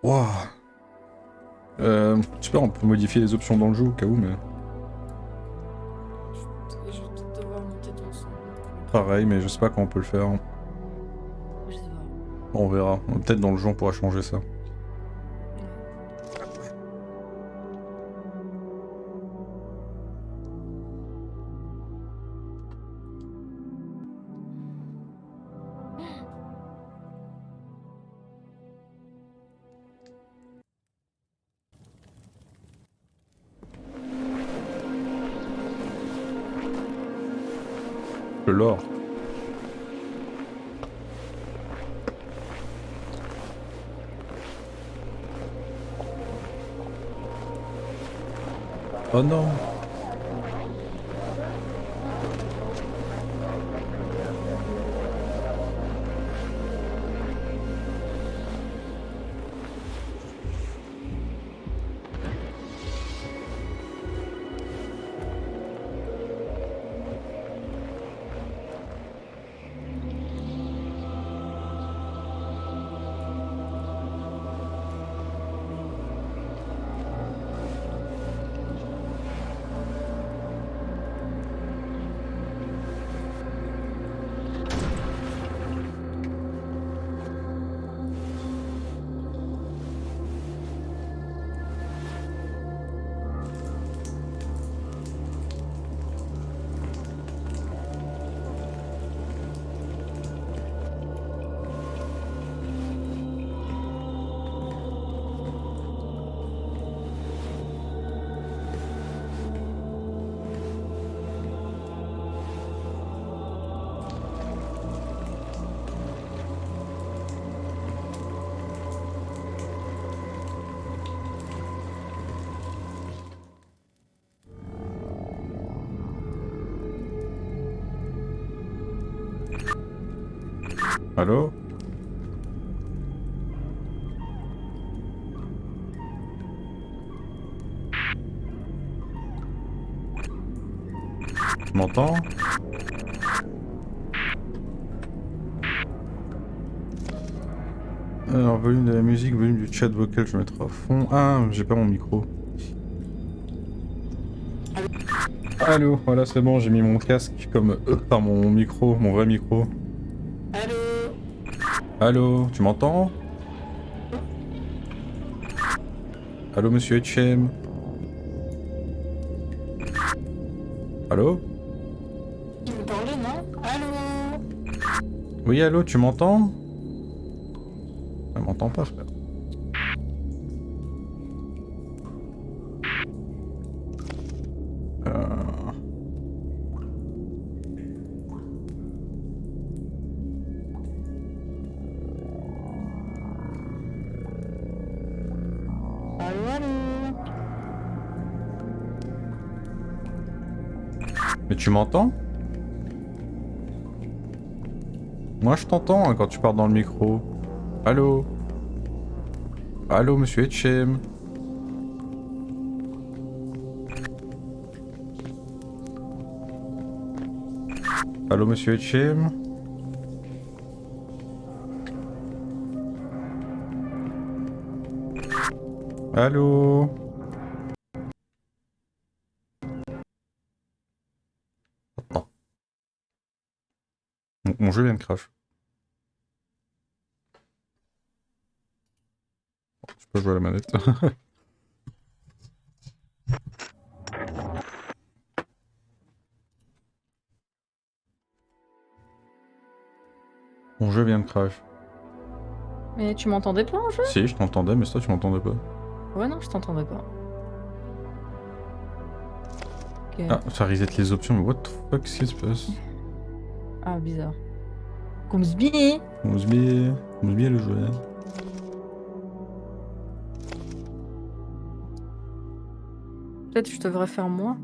Wouah. Super, on peut modifier les options dans le jeu au cas où, mais... Je vais peut-être devoir monter ton son. Pareil, mais je sais pas comment on peut le faire. Je sais pas. On verra. Peut-être dans le jeu on pourra changer ça. Ouais. Le lore. Oh non. Allô? Tu m'entends? Alors, volume de la musique, volume du chat vocal, je vais mettre à fond. Ah, j'ai pas mon micro. Allô, voilà, c'est bon, j'ai mis mon casque comme... Enfin, mon micro, mon vrai micro. Allô? Allô, tu m'entends? Allô, monsieur H&M? Allô? Il me parlait, non? Allô? Oui, allô, tu m'entends? Elle m'entend pas, frère. Euh... Allô, allô? Mais tu m'entends? Moi, je t'entends hein, quand tu parles dans le micro. Allô? Allô, monsieur H&M? Allô, monsieur H&M? Allô? Non, mon jeu vient de crash. Je peux jouer à la manette. Mon jeu vient de crash. Mais tu m'entendais pas en jeu? Si, je t'entendais, mais toi, tu m'entendais pas. Ouais, non, je t'entendais pas. Ok. Ah, ça reset les options, mais what the fuck, qu'est-ce qui se passe? Ah, bizarre. Comme Sbi! On se met le jeu. Peut-être que je devrais faire moi.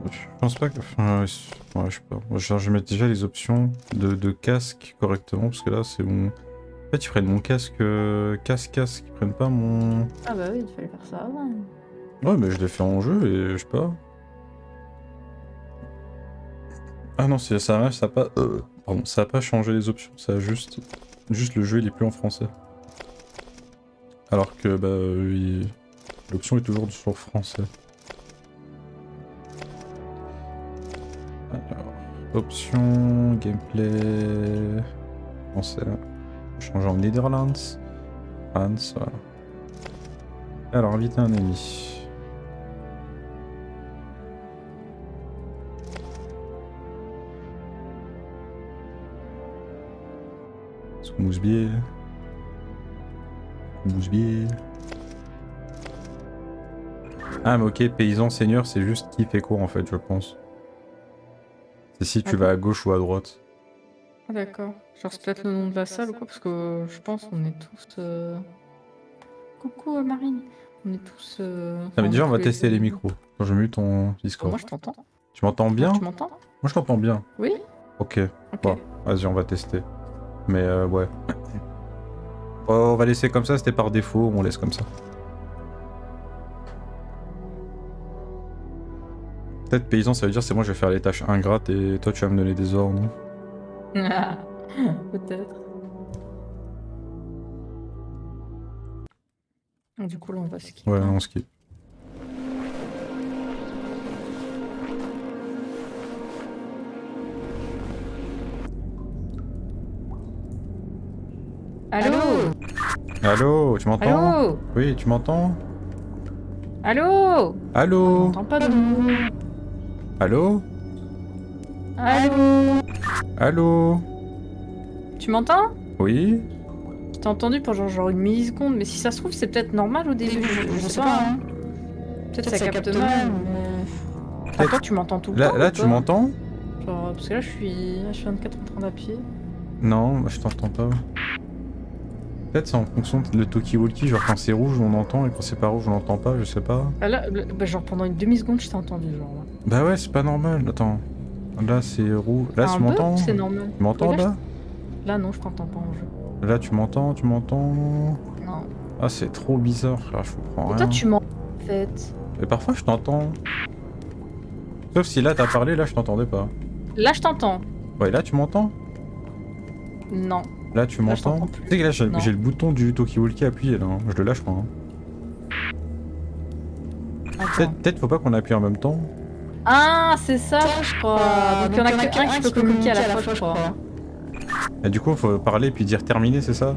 Je pense pas que... Enfin, ouais, je sais pas. Moi, genre, je mets déjà les options de casque correctement, parce que là, c'est mon... En fait, ils prennent mon casque... casque, ils prennent pas mon... Ah bah oui, il fallait faire ça avant. Ouais, mais je l'ai fait en jeu, et je sais pas... Ah non, ça a pas... Pardon, ça a pas changé les options, ça a juste... Juste le jeu il est plus en français. Alors que l'option est toujours sur français. Alors, option, gameplay, français. Changer en Netherlands. France, voilà. Alors, inviter un ami. Mousbier. Mousbier. Ah mais ok, paysan seigneur c'est juste qui fait quoi en fait je pense. C'est si tu vas à gauche ou à droite. Ah d'accord. Genre c'est peut-être le nom de la salle ou quoi, parce que je pense qu'on est tous... Coucou Marine. On est tous... Ah mais déjà on va tous tester les deux. micros. Quand je mute ton Discord. Moi je t'entends. Tu m'entends bien? Tu m'entends? Moi je t'entends bien. Oui. Ok. Ok. Bon, vas-y on va tester. Mais ouais. On va laisser comme ça, c'était par défaut, on laisse comme ça. Peut-être paysan ça veut dire c'est moi je vais faire les tâches ingrates et toi tu vas me donner des ordres, non? Peut-être. Du coup là on va skip. Ouais, hein. on skip. Allô. Allô, tu m'entends? Allô. Oui, tu m'entends? Allô. On Allô? n'entend pas de nous. Allô? Allô. Allô? Tu m'entends? Oui? Je t'ai entendu pour genre une milliseconde, mais si ça se trouve c'est peut-être normal au début, je sais pas. Hein. Peut-être ça capte mal. Mais... Enfin, toi tu m'entends tout le temps? Là ou tu pas m'entends? Genre, parce que là je suis 24 en train d'appuyer. Non, moi, je t'entends pas. Peut-être c'est en fonction de le talkie-walkie, genre quand c'est rouge on entend et quand c'est pas rouge on n'entend pas, je sais pas. Ah là, bah, genre pendant une demi-seconde je t'ai entendu genre là. Bah ouais, c'est pas normal, attends. Là c'est rouge. Là Un tu m'entends? bug, c'est normal. Tu m'entends Oui, là? Là non, je t'entends pas en jeu. Là tu m'entends, tu m'entends? Non. Ah c'est trop bizarre, frère, je comprends Et rien. toi tu m'entends en fait. Mais parfois je t'entends. Sauf si là t'as parlé, là je t'entendais pas. Là je t'entends. Ouais, là tu m'entends? Non. Là tu Là, je m'entends? t'entends Tu plus. sais que là j'ai Non. le bouton du talkie-walkie appuyé là, hein. Je le lâche pas. Hein. Attends. Peut-être faut pas qu'on appuie en même temps. Ah, c'est ça, je crois. Donc il y en a qu'un qui peut communiquer à la fois, je crois. Et du coup faut parler puis dire terminé, c'est ça?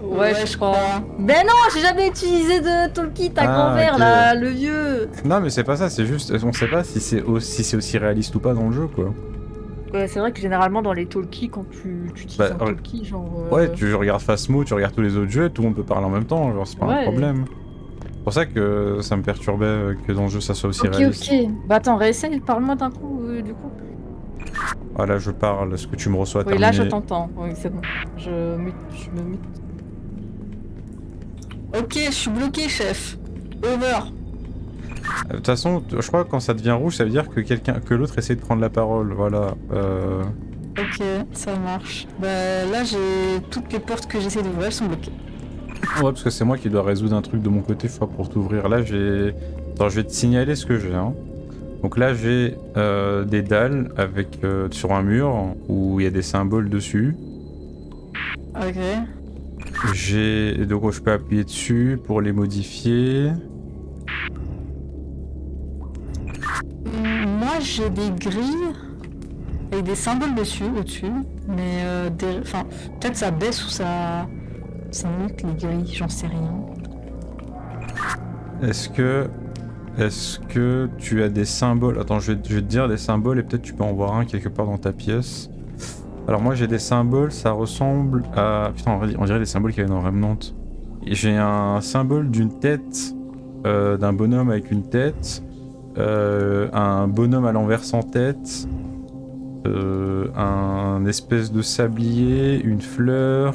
Ouais, je crois. Ben non, j'ai jamais utilisé de Talkie, ta grand-mère ok. là, le vieux. Non mais c'est pas ça, c'est juste, on sait pas si c'est aussi réaliste ou pas dans le jeu quoi. Ouais, c'est vrai que généralement dans les Talkie, quand tu utilises Bah, un Talkie, genre. Ouais, tu regardes Phasmo, tu regardes tous les autres jeux, tout le monde peut parler en même temps, genre c'est pas un Ouais. problème. C'est pour ça que ça me perturbait que dans le jeu ça soit aussi Ok, réaliste. ok. Bah attends, réessaye, parle-moi d'un coup, du coup. Ah là je parle, est-ce que tu me reçois Oui, terminé? là je t'entends. Oui, c'est bon. Je me mute. Ok, je suis bloqué, chef. Over. De toute façon, je crois que quand ça devient rouge, ça veut dire que l'autre essaie de prendre la parole, voilà. Ok, ça marche. Bah là, j'ai toutes les portes que j'essaie d'ouvrir, elles sont bloquées. Ouais, parce que c'est moi qui dois résoudre un truc de mon côté, fois pour t'ouvrir. Là, j'ai... Attends, je vais te signaler ce que j'ai. Hein. Donc là, j'ai des dalles avec sur un mur où il y a des symboles dessus. Ok. Donc je peux appuyer dessus pour les modifier. Moi, j'ai des grilles avec des symboles dessus, au-dessus. Mais enfin, peut-être ça baisse ou ça monte les grilles, j'en sais rien. Est-ce que tu as des symboles? Attends, je vais te dire les symboles et peut-être tu peux en voir un quelque part dans ta pièce. Alors moi j'ai des symboles, ça ressemble à... Putain, on dirait les symboles qu'il y avait dans Remnant. J'ai un symbole d'une tête, d'un bonhomme avec une tête, un bonhomme à l'envers sans tête, un espèce de sablier, une fleur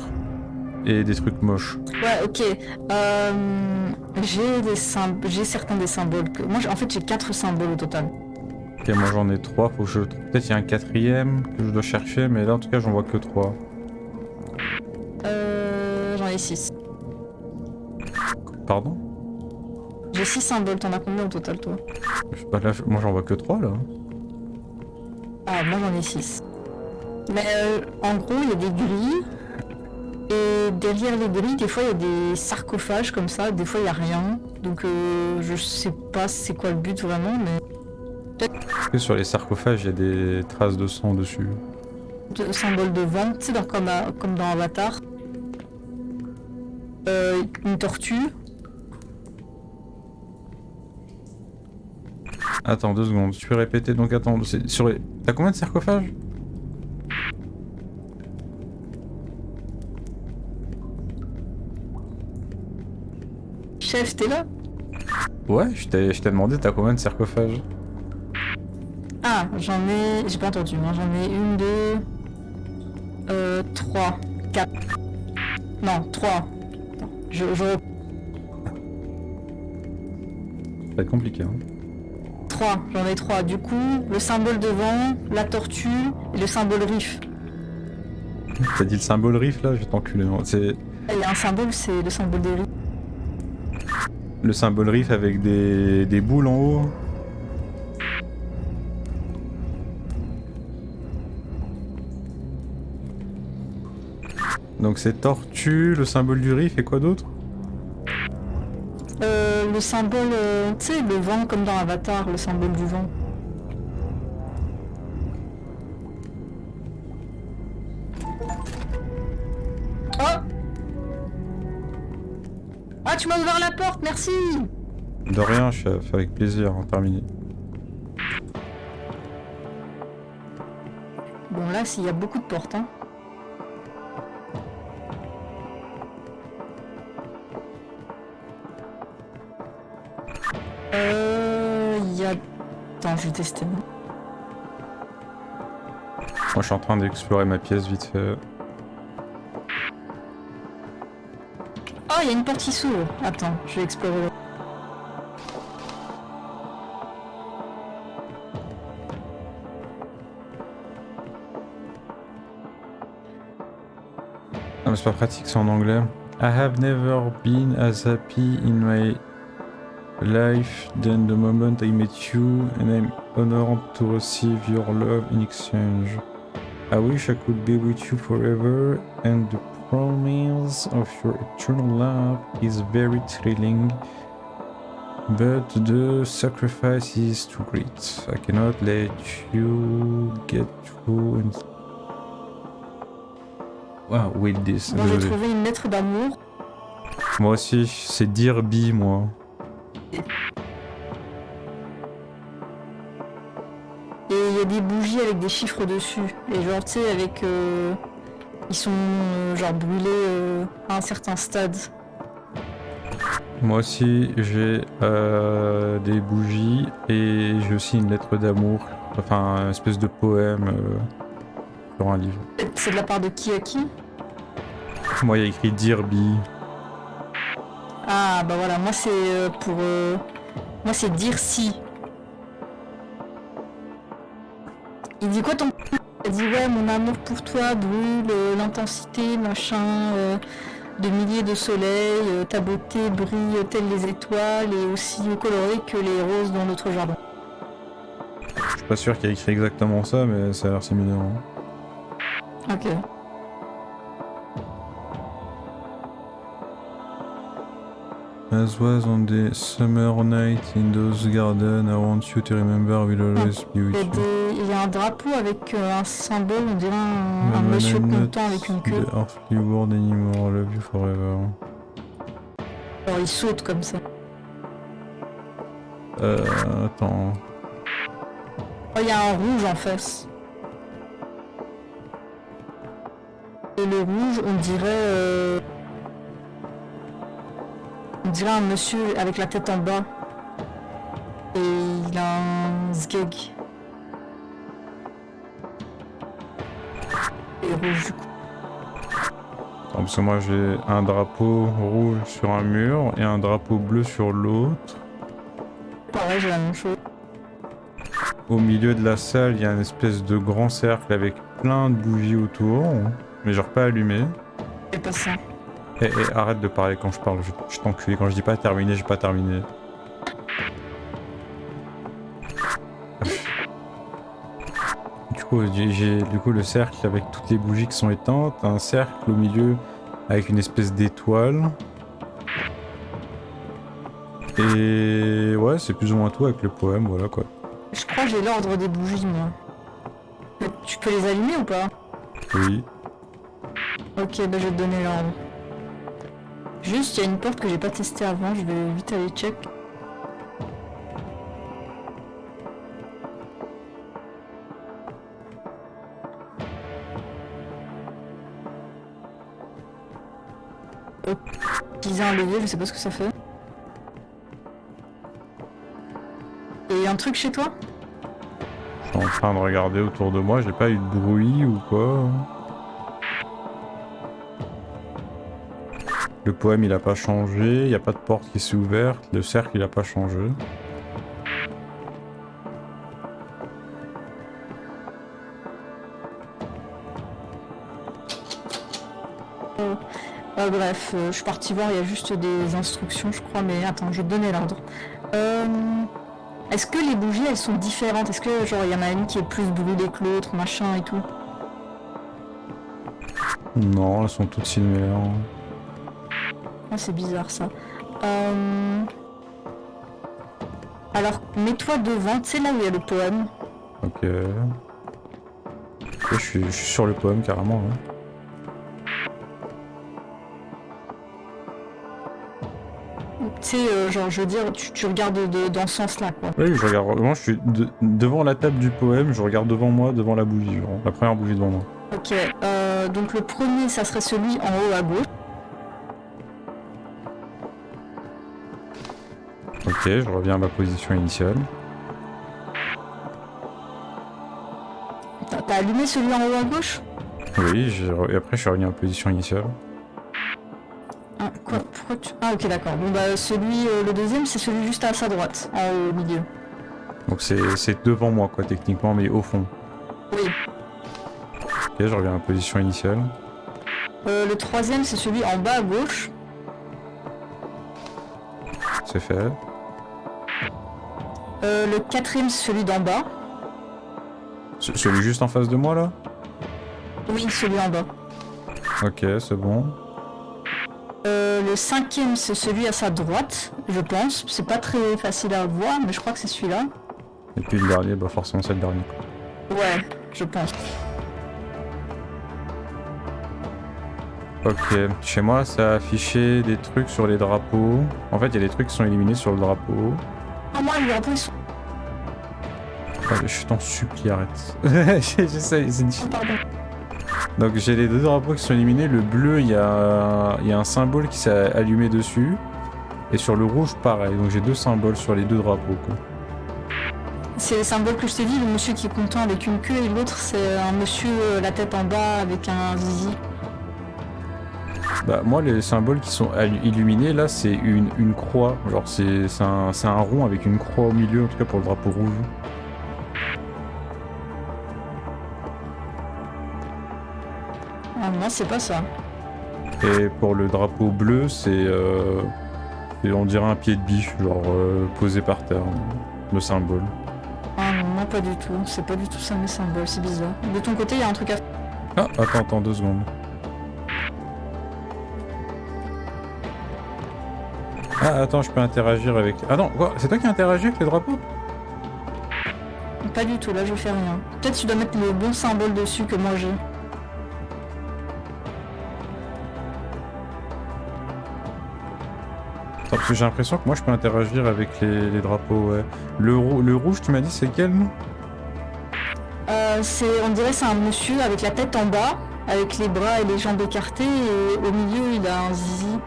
et des trucs moches. Ouais, ok. J'ai certains des symboles que... Moi, en fait, j'ai 4 symboles au total. Ok, moi j'en ai 3, faut que je trouve. Peut-être il y a un quatrième que je dois chercher, mais là en tout cas j'en vois que 3. J'en ai 6. Pardon? J'ai 6 symboles, t'en as combien au total, toi? Bah là, moi j'en vois que 3 là. Ah, moi j'en ai 6. Mais en gros, il y a des grilles derrière les grilles, des fois il y a des sarcophages comme ça, des fois il y a rien. Donc je sais pas c'est quoi le but vraiment, mais Est-ce que sur les sarcophages, il y a des traces de sang dessus? le symbole de vent, tu sais, comme dans Avatar. Une tortue. Attends, 2 secondes, tu peux répéter? Donc attends, sur les... T'as combien de sarcophages? Chef, t'es là? Ouais, je t'ai demandé t'as combien de sarcophages? Ah, j'en ai... J'ai pas entendu, hein. J'en ai une, deux... 3, 4... Non, 3. Attends, je... Ça va être compliqué, hein. 3, j'en ai 3. Du coup, le symbole de vent, la tortue et le symbole riff. T'as dit le symbole riff là? Je vais t'enculer. C'est Il y a un symbole, c'est le symbole des riffs. le symbole riff avec des boules en haut. Donc c'est tortue, le symbole du riff et quoi d'autre? Le symbole, tu sais, le vent comme dans Avatar, le symbole du vent. Oh! Ah, tu m'as ouvert la porte, merci! De rien, chef, avec plaisir, hein, terminé. Bon, là, s'il y a beaucoup de portes, hein. Il y a... Attends, je vais tester. Moi je suis en train d'explorer ma pièce vite fait. Oh, il y a une porte qui s'ouvre. Attends, je vais explorer. Ah mais c'est pas pratique, c'est en anglais. I have never been as happy in my life than the moment I met you and I'm honored to receive your love in exchange. I wish I could be with you forever and the promise of your eternal love is very thrilling. But the sacrifice is too great. I cannot let you get through and... Wow, with this. Bon, j'ai trouvé une lettre d'amour. Moi aussi, c'est Dirby, moi. Et il y a des bougies avec des chiffres dessus. Et genre, tu sais, avec... ils sont genre brûlés à un certain stade. Moi aussi, j'ai des bougies et j'ai aussi une lettre d'amour. Enfin, une espèce de poème sur un livre. C'est de la part de qui à qui? Moi, il y a écrit Dirby. Ah, bah voilà, moi c'est pour... Moi c'est dire si. Il dit quoi ton... Il dit ouais, mon amour pour toi brûle, l'intensité, machin, de milliers de soleils, ta beauté brille telles les étoiles et aussi colorée que les roses dans notre jardin. Je suis pas sûr qu'il y ait écrit exactement ça, mais ça a l'air similaire. Hein. Ok. As was on the summer night in those gardens, I want you to remember will always be with you. Il y a un drapeau avec un symbole, on dirait un monsieur content avec une queue. The earthly world anymore, love you forever. Alors il saute comme ça. Attends. Oh, il y a un rouge en face. Et le rouge, on dirait... On dirait un monsieur avec la tête en bas. Et il a un sgeg. Et rouge du coup. Attends, parce que moi j'ai un drapeau rouge sur un mur et un drapeau bleu sur l'autre. Pareil, j'ai la même chose. Au milieu de la salle, il y a une espèce de grand cercle avec plein de bougies autour, mais genre pas allumées. C'est pas ça. Et arrête de parler quand je parle, je t'enculé. Quand je dis pas terminé, j'ai pas terminé. Du coup, j'ai le cercle avec toutes les bougies qui sont éteintes, un cercle au milieu avec une espèce d'étoile. Et ouais, c'est plus ou moins tout avec le poème, voilà quoi. Je crois que j'ai l'ordre des bougies, moi. Tu peux les allumer ou pas? Oui. Ok, bah je vais te donner l'ordre. Juste, il y a une porte que j'ai pas testée avant, je vais vite aller check. Utiliser un levier, je sais pas ce que ça fait. Et un truc chez toi? Je suis en train de regarder autour de moi, j'ai pas eu de bruit ou quoi. Le poème il a pas changé, il y a pas de porte qui s'est ouverte, le cercle il a pas changé. Bref, je suis partie voir, il y a juste des instructions je crois, mais attends, je vais te donner l'ordre. Est-ce que les bougies elles sont différentes? Est-ce que genre il y en a une qui est plus brûlée que l'autre, machin et tout? Non, elles sont toutes similaires. Ah, c'est bizarre ça. Alors, mets-toi devant, tu sais là où il y a le poème. Ok. Je suis sur le poème carrément. Hein. Tu sais, genre je veux dire, tu regardes dans ce sens-là quoi. Oui, je regarde. Moi, je suis devant la table du poème, je regarde devant moi, devant la bougie, genre, la première bougie devant moi. Ok, donc le premier ça serait celui en haut à gauche. Ok, je reviens à ma position initiale. T'as allumé celui en haut à gauche? Oui, et après je suis revenu en position initiale. Ah, quoi? Pourquoi tu... Ah ok d'accord, bon bah celui, le deuxième c'est celui juste à sa droite, en haut au milieu. Donc c'est devant moi quoi techniquement, mais au fond. Oui. Ok, je reviens en position initiale. Le troisième c'est celui en bas à gauche. C'est fait. Le quatrième c'est celui d'en bas. Celui juste en face de moi là? Oui, celui en bas. Ok, c'est bon. Le cinquième c'est celui à sa droite, je pense. C'est pas très facile à voir, mais je crois que c'est celui-là. Et puis le dernier, bah forcément c'est le dernier. Ouais, je pense. Ok, chez moi ça a affiché des trucs sur les drapeaux. En fait, il y a des trucs qui sont éliminés sur le drapeau. Ah moi, les drapeaux ils sont... Allez, je t'en supplie, arrête. J'essaie, c'est Oh, difficile. pardon. Donc j'ai les deux drapeaux qui sont éliminés. Le bleu, il y a un symbole qui s'est allumé dessus. Et sur le rouge, pareil. Donc j'ai deux symboles sur les deux drapeaux. Quoi. C'est les symboles que je t'ai dit, le monsieur qui est content avec une queue et l'autre c'est un monsieur la tête en bas avec un zizi. Bah moi les symboles qui sont illuminés là c'est une croix. Genre c'est un rond avec une croix au milieu, en tout cas pour le drapeau rouge. Ah moi c'est pas ça. Et pour le drapeau bleu c'est on dirait un pied de biche, genre posé par terre, le symbole. Ah non, moi pas du tout, c'est pas du tout ça mes symboles, c'est bizarre. De ton côté il y a un truc à faire. Ah attends 2 secondes. Ah attends, je peux interagir avec... Ah non, quoi? C'est toi qui interagis avec les drapeaux? Pas du tout, là je fais rien. Peut-être tu dois mettre le bon symbole dessus que moi j'ai. Attends, parce que j'ai l'impression que moi je peux interagir avec les drapeaux, ouais. Le rouge, tu m'as dit, c'est quel, non? On dirait c'est un monsieur avec la tête en bas, avec les bras et les jambes écartées, et au milieu il a un zizi.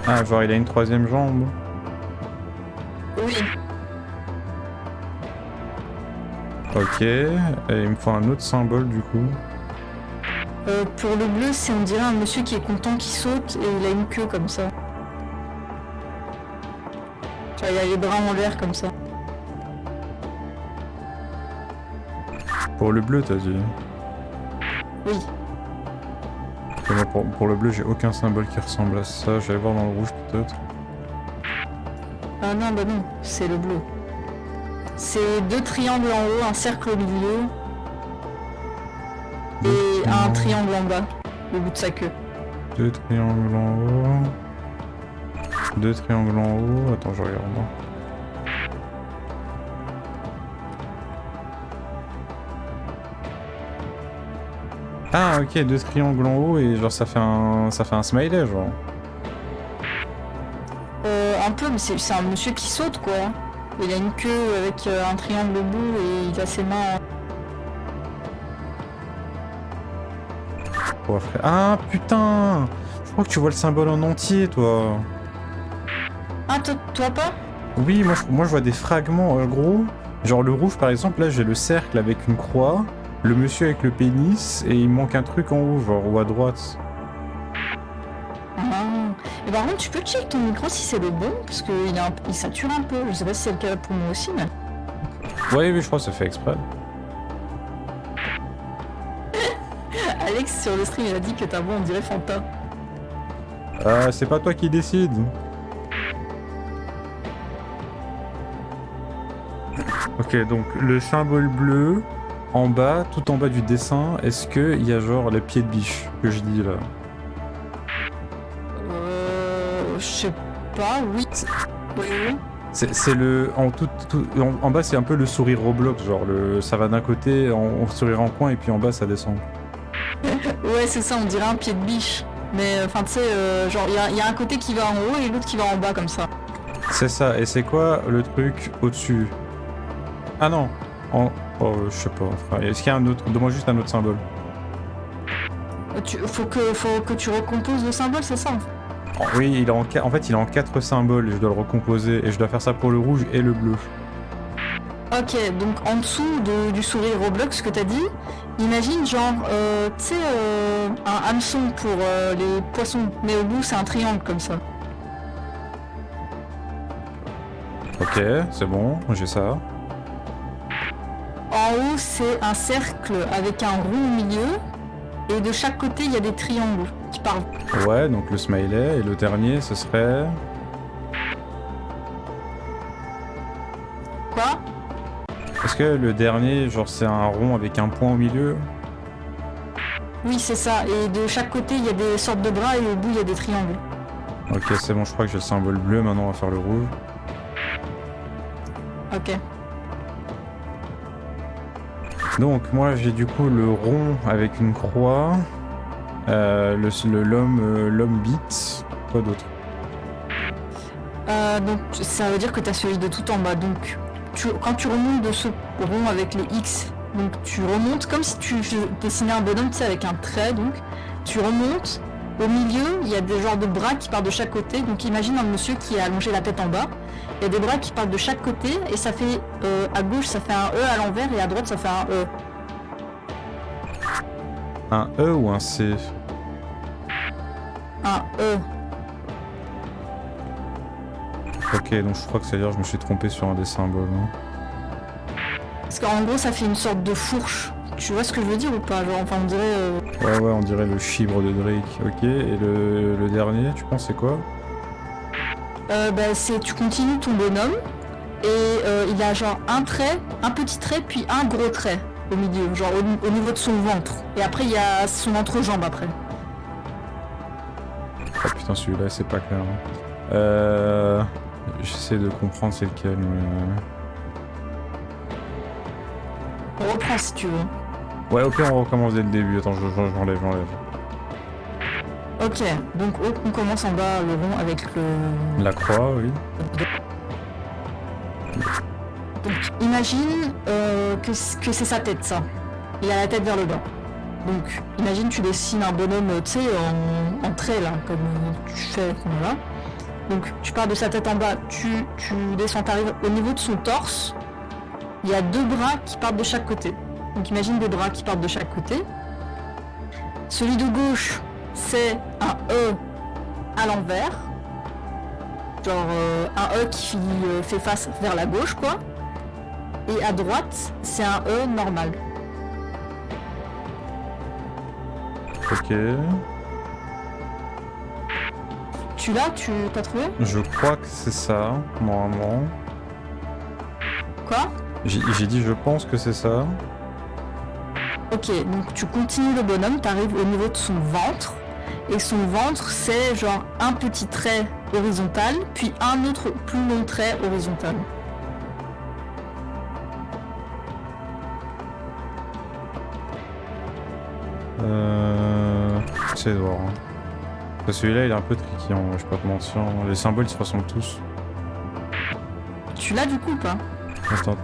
Ah, genre il a une troisième jambe. Oui. Ok, et il me faut un autre symbole du coup. Pour le bleu, c'est on dirait un monsieur qui est content qui saute et il a une queue comme ça. Enfin, il a les bras en l'air comme ça. Pour le bleu, t'as dit? Oui. Et moi, pour le bleu, j'ai aucun symbole qui ressemble à ça. J'allais voir dans le rouge peut-être. Ah non, bah non, c'est le bleu. C'est 2 triangles en haut, un cercle au milieu et un triangle en bas, au bout de sa queue. 2 triangles en haut. 2 triangles en haut. Attends, je regarde. Ah ok, 2 triangles en haut et genre ça fait un smiley genre. Un peu, mais c'est un monsieur qui saute quoi. Il a une queue avec un triangle au bout et il a ses mains. Oh, frère. Ah putain, je crois que tu vois le symbole en entier toi. Ah toi pas? Oui, moi je vois des fragments gros. Genre le rouge par exemple, là j'ai le cercle avec une croix, le monsieur avec le pénis et il manque un truc en haut, genre ou à droite. Ah. Mais par contre tu peux check ton micro si c'est le bon, parce qu'il sature un peu. Je sais pas si c'est le cas pour moi aussi, mais... Ouais, oui, je crois que ça fait exprès. Alex sur le stream il a dit que ta voix on dirait Fanta. C'est pas toi qui décide. Ok, donc le symbole bleu, en bas, tout en bas du dessin, est-ce qu'il y a genre les pieds de biche que je dis là? Je sais pas, oui. Oui. C'est le... En bas c'est un peu le sourire Roblox, genre ça va d'un côté, on sourire en coin et puis en bas ça descend. Ouais c'est ça, on dirait un pied de biche. Mais enfin tu sais, genre il y a un côté qui va en haut et l'autre qui va en bas comme ça. C'est ça, et c'est quoi le truc au-dessus? Ah non, oh je sais pas, frère. Est-ce qu'il y a un autre? Donne-moi juste un autre symbole. Faut que tu recomposes le symbole, c'est ça? Oh, oui, en fait il est en 4 symboles et je dois le recomposer et je dois faire ça pour le rouge et le bleu. Ok, donc en dessous du sourire Roblox que t'as dit, imagine genre, tu sais, un hameçon pour les poissons, mais au bout c'est un triangle comme ça. Ok, c'est bon, j'ai ça. En haut c'est un cercle avec un rond au milieu, et de chaque côté il y a des triangles qui parlent. Ouais, donc le smiley, et le dernier ce serait... Quoi? Est-ce que le dernier, genre c'est un rond avec un point au milieu? Oui c'est ça, et de chaque côté il y a des sortes de bras et au bout il y a des triangles. Ok, c'est bon, je crois que j'ai le symbole bleu, maintenant on va faire le rouge. Ok. Donc moi j'ai du coup le rond avec une croix, l'homme bite, quoi d'autre? Donc ça veut dire que tu as celui de tout en bas. Donc quand tu remontes de ce rond avec les X, donc tu remontes comme si tu dessinais un bonhomme, tu sais, avec un trait. Donc tu remontes. Au milieu, il y a des genres de bras qui partent de chaque côté. Donc imagine un monsieur qui a allongé la tête en bas. Il y a des bras qui partent de chaque côté et ça fait à gauche ça fait un E à l'envers et à droite ça fait un E. Un E ou un C? Un E. Ok, donc je crois que c'est-à-dire que je me suis trompé sur un des symboles. Hein. Parce qu'en gros ça fait une sorte de fourche. Tu vois ce que je veux dire ou pas? Genre, enfin on dirait... Ouais, on dirait le chibre de Drake. Ok, et le dernier, tu penses c'est quoi? C'est tu continues ton bonhomme et il a genre un trait, un petit trait puis un gros trait au milieu, genre au niveau de son ventre. Et après il y a son entrejambe après. Oh putain, celui-là c'est pas clair. Hein. J'essaie de comprendre c'est lequel. Mais... On reprend si tu veux. Ouais, au pire on recommence dès le début. Attends, j'enlève. Ok, donc on commence en bas le rond avec le... La croix, oui. Donc imagine que c'est sa tête ça. Il a la tête vers le bas. Donc imagine tu dessines un bonhomme, tu sais, en trait là, comme tu fais comme là. Donc tu pars de sa tête en bas, tu descends, t'arrives au niveau de son torse. Il y a 2 bras qui partent de chaque côté. Donc imagine des bras qui partent de chaque côté. Celui de gauche, c'est un E à l'envers. Genre un E qui fait face vers la gauche quoi. Et à droite, c'est un E normal. Ok. Tu l'as? Tu t'as trouvé? Je crois que c'est ça, normalement. Quoi? J'ai dit je pense que c'est ça. Ok, donc tu continues le bonhomme, tu arrives au niveau de son ventre. Et son ventre, c'est genre un petit trait horizontal, puis un autre plus long trait horizontal. J'essaie de voir. Hein. Parce que celui-là il est un peu tricky, hein, je vais pas te mentir. Les symboles ils se ressemblent tous. Tu l'as du coup ou pas? Attends.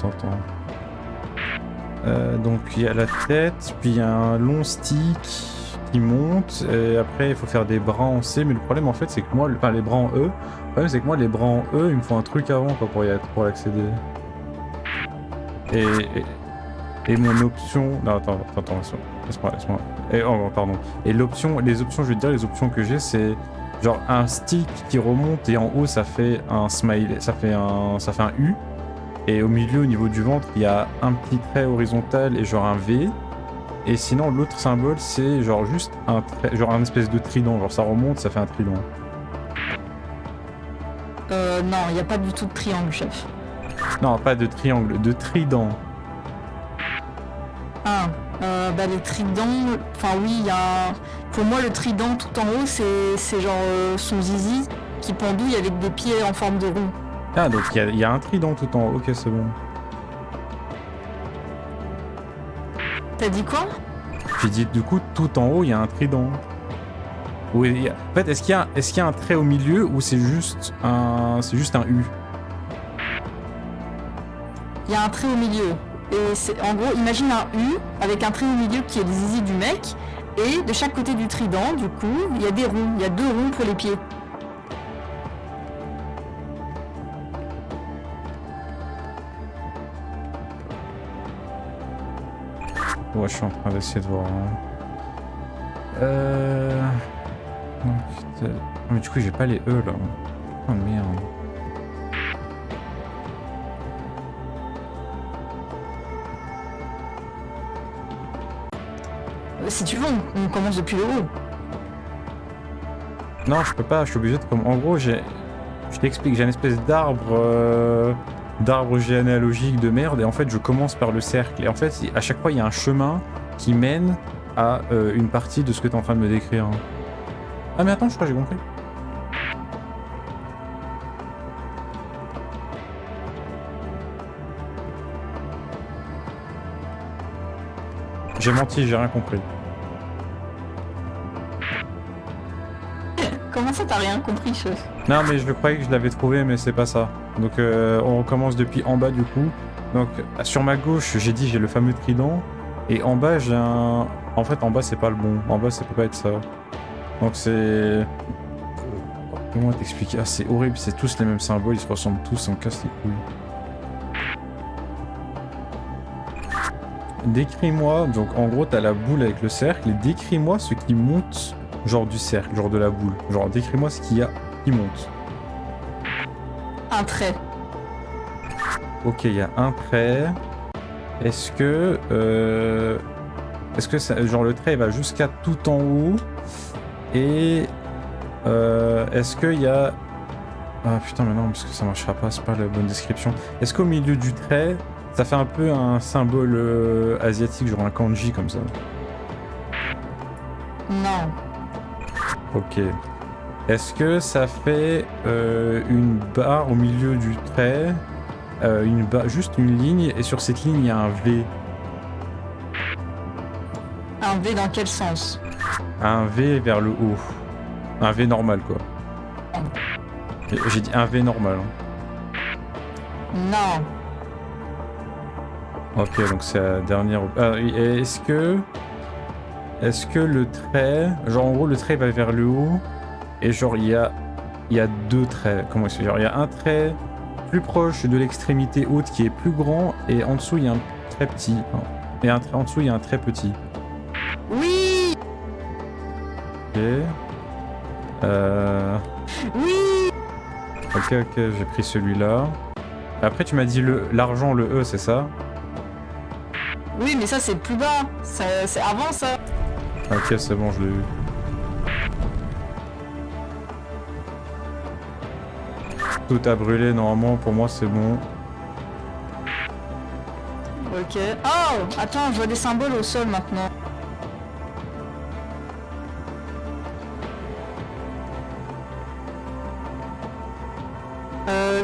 Donc il y a la tête, puis il y a un long stick qui monte, et après il faut faire des bras en C, mais le problème en fait c'est que moi, enfin les bras en E, le problème c'est que moi les bras en E il me faut un truc avant quoi, pour l'accéder. Et mon option... Non attends, laisse-moi. Et, oh pardon. Et l'option, les options, je vais te dire les options que j'ai c'est genre un stick qui remonte et en haut ça fait un smile, ça fait un U. Et au milieu, au niveau du ventre, il y a un petit trait horizontal et genre un V. Et sinon, l'autre symbole, c'est genre juste un trait, genre un espèce de trident. Genre ça remonte, ça fait un trident. Non, il n'y a pas du tout de triangle, chef. Non, pas de triangle, de trident. Ah, bah les tridents... Enfin oui, il y a... Pour moi, le trident tout en haut, c'est genre son zizi qui pendouille avec des pieds en forme de rond. Ah, donc il y a un trident tout en haut. Ok, c'est bon. T'as dit quoi? J'ai dit du coup tout en haut il y a un trident. En fait, est-ce qu'il y a un trait au milieu ou c'est juste un U? Il y a un trait au milieu. Et c'est en gros, imagine un U avec un trait au milieu qui est le zizi du mec. Et de chaque côté du trident, du coup, il y a des ronds. Il y a 2 ronds pour les pieds. Ouais, je suis en train d'essayer de voir. Donc, mais du coup, j'ai pas les E là. Oh merde. Si tu veux, on commence depuis le haut. Non, je peux pas, je suis obligé de comme. En gros, je t'explique, j'ai une espèce d'arbre généalogique de merde et en fait je commence par le cercle et en fait à chaque fois il y a un chemin qui mène à une partie de ce que tu es en train de me décrire. Ah mais attends, je crois que j'ai compris. J'ai menti, j'ai rien compris. Comment ça, t'as rien compris, chef? Non mais je croyais que je l'avais trouvé mais c'est pas ça. Donc on recommence depuis en bas du coup. Donc sur ma gauche j'ai dit j'ai le fameux trident et en bas j'ai un... En fait en bas c'est pas le bon. En bas ça peut pas être ça. Donc c'est... Comment t'expliquer? Ah c'est horrible, c'est tous les mêmes symboles, ils se ressemblent tous, on casse les couilles. Décris-moi, donc en gros t'as la boule avec le cercle et décris-moi ce qui monte genre du cercle, genre de la boule. Genre décris-moi ce qu'il y a qui monte. Un trait. Ok, il y a un trait. Est-ce que ça, genre le trait va jusqu'à tout en haut et est-ce qu'il y a... Ah putain mais non parce que ça marchera pas, c'est pas la bonne description. Est-ce qu'au milieu du trait ça fait un peu un symbole asiatique, genre un kanji comme ça? Non. Ok. Est-ce que ça fait une barre au milieu du trait, juste une ligne, et sur cette ligne il y a un V? Un V dans quel sens? Un V vers le haut. Un V normal quoi. J'ai dit un V normal. Non. Ok, donc c'est la dernière... et est-ce que le trait... Genre en gros le trait va vers le haut, et genre il y a 2 traits. Comment est-ce que... Genre il y a un trait plus proche de l'extrémité haute qui est plus grand, et en dessous il y a un très petit. Et en dessous il y a un très petit. Oui. Ok. Oui. Ok, j'ai pris celui-là. Après tu m'as dit l'argent, le E, c'est ça? Oui, mais ça c'est plus bas. C'est avant ça. Ok, c'est bon, je l'ai eu. Tout a brûlé, normalement, pour moi c'est bon. Ok. Oh, attends, je vois des symboles au sol maintenant.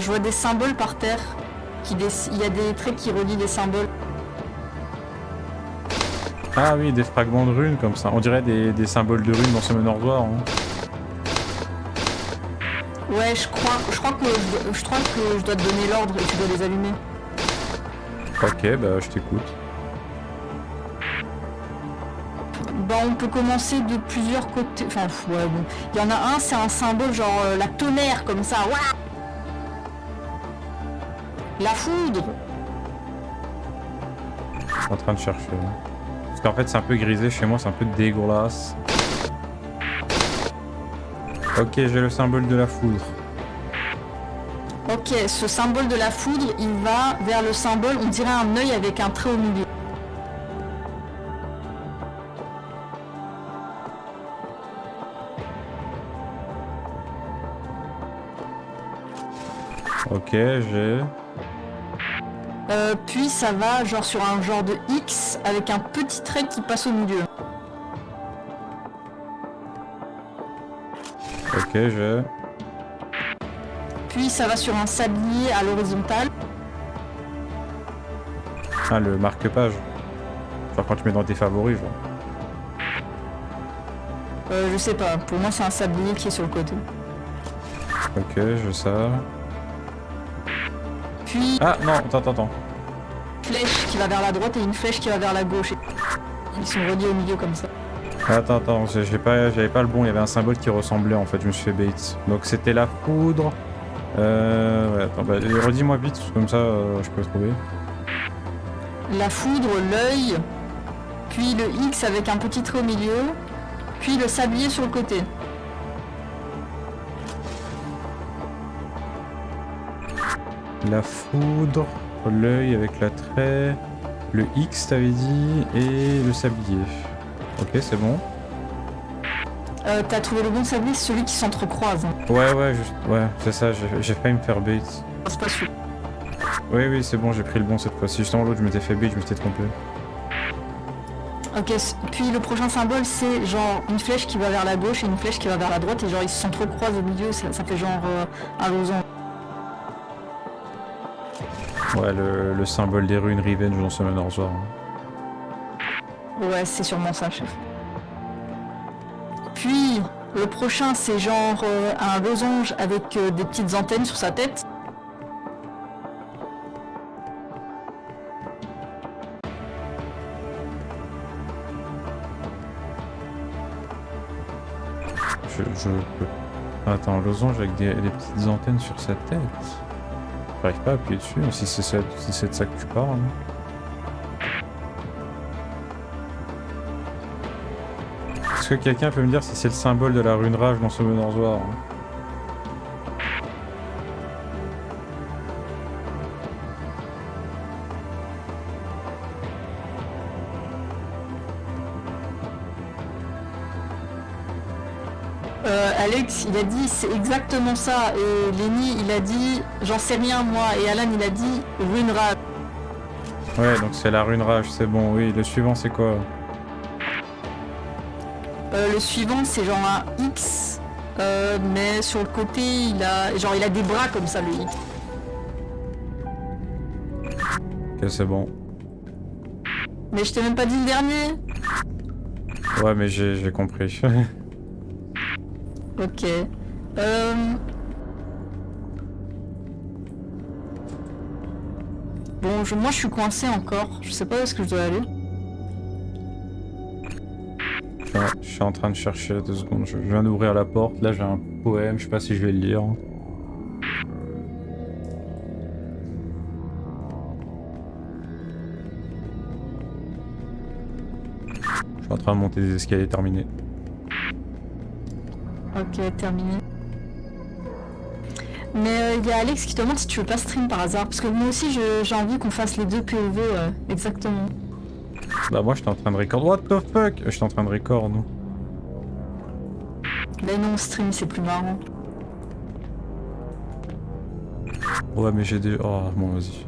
Je vois des symboles par terre. Il y a des traits qui relient les symboles. Ah oui, des fragments de runes comme ça. On dirait des symboles de runes dans ce Nordoir. Hein. Ouais, je crois que je dois te donner l'ordre et tu dois les allumer. Ok, bah je t'écoute. Bah on peut commencer de plusieurs côtés. Enfin, ouais, bon. Il y en a un, c'est un symbole genre la tonnerre comme ça. Ouah, la foudre. Je suis en train de chercher. Parce qu'en fait c'est un peu grisé chez moi, c'est un peu dégueulasse. Ok, j'ai le symbole de la foudre. Ok, ce symbole de la foudre, il va vers le symbole, on dirait un œil avec un trait au milieu. Ok, j'ai... Puis ça va genre sur un genre de X avec un petit trait qui passe au milieu. Ok, j'ai... Puis ça va sur un sablier à l'horizontale. Ah, le marque-page. Genre quand tu mets dans tes favoris, genre. Je sais pas, pour moi c'est un sablier qui est sur le côté. Ok, je sais. Puis Ah non, attends. une flèche qui va vers la droite et une flèche qui va vers la gauche. Ils sont reliés au milieu comme ça. Attends, j'avais pas le bon, il y avait un symbole qui ressemblait en fait, je me suis fait bait. Donc c'était la foudre. Ouais, attends, bah, redis-moi vite, comme ça je peux trouver. La foudre, l'œil, puis le X avec un petit trait au milieu, puis le sablier sur le côté. La foudre, l'œil avec la trait, le X t'avais dit, et le sablier. Ok, c'est bon. T'as trouvé le bon sablier, c'est celui qui s'entrecroise. Hein. Ouais, c'est ça, j'ai failli me faire bait. C'est pas celui. Oui, c'est bon, j'ai pris le bon cette fois-ci. Justement, l'autre, je m'étais fait bait, je m'étais trompé. Ok, puis le prochain symbole, c'est genre une flèche qui va vers la gauche et une flèche qui va vers la droite, et genre ils s'entrecroisent au milieu, ça fait genre un losange. Ouais, le symbole des runes Revenge dans ce Nordoir. Ouais, c'est sûrement ça, chef. Puis, le prochain, c'est genre un losange avec des petites antennes sur sa tête. Je peux... Attends, losange avec des petites antennes sur sa tête. J'arrive pas à appuyer dessus, si c'est de ça que tu parles. Est-ce que quelqu'un peut me dire si c'est le symbole de la rune rage dans ce Nordoir? Alex, il a dit c'est exactement ça, et Lenny, il a dit j'en sais rien moi, et Alan, il a dit rune rage. Ouais, donc c'est la rune rage, c'est bon, oui. Le suivant, c'est quoi? Le suivant, c'est genre un X, mais sur le côté, il a des bras comme ça, le X. Ok, c'est bon. Mais je t'ai même pas dit le dernier. Ouais, mais j'ai compris. Ok. Bon, moi je suis coincé encore. Je sais pas où est-ce que je dois aller. Je suis en train de chercher 2 secondes. Je viens d'ouvrir la porte. Là, j'ai un poème. Je sais pas si je vais le lire. Je suis en train de monter des escaliers terminés. Ok, terminé. Mais il y a Alex qui te demande si tu veux pas stream par hasard. Parce que moi aussi j'ai envie qu'on fasse les deux POV exactement. Bah moi j'étais en train de record. What the fuck? J'étais en train de record, non? Mais non, stream c'est plus marrant. Ouais mais j'ai des... Oh bon vas-y.